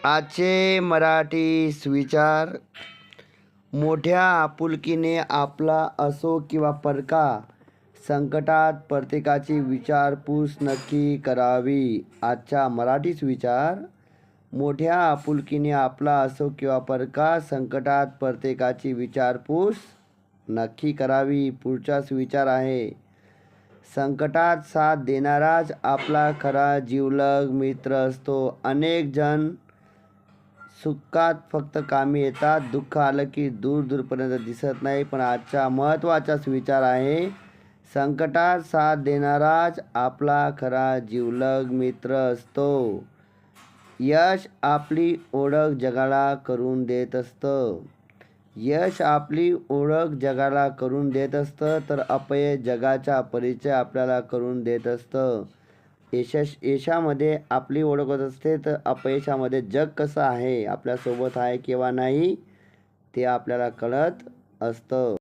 आजचे मराठी सुविचार. मोठ्या आपुलकीने आपला असो किंवा परका, संकटात प्रत्येकाची विचारपूस नक्की करावी. आजचा मराठी सुविचार. मोठ्या आपुलकीने आपला असो किंवा परका, संकटात प्रत्येकाची विचारपूस नक्की करावी. पुढचा सुविचार आहे, संकटात साथ देणाराच आपला खरा जिवलग मित्र असतो. अनेक जण सुखात फक्त कामी येतात, दुःख आलं की दूर दूरपर्यंत दिसत नाही. पण आजचा महत्त्वाचा सुविचार आहे, संकटात साथ देणाराच आपला खरा जिवलग मित्र असतो. यश आपली ओळख जगाला करून देत असतं. यश आपली ओळख जगाला करून देत असतं, तर अपयश जगाचा परिचय आपल्याला करून देत असतं. यशामध्ये आपली ओळख होत असते, तर अपयशामध्ये जग कसं आहे, आपल्यासोबत आहे किंवा नाही, ते आपल्याला कळत असतं.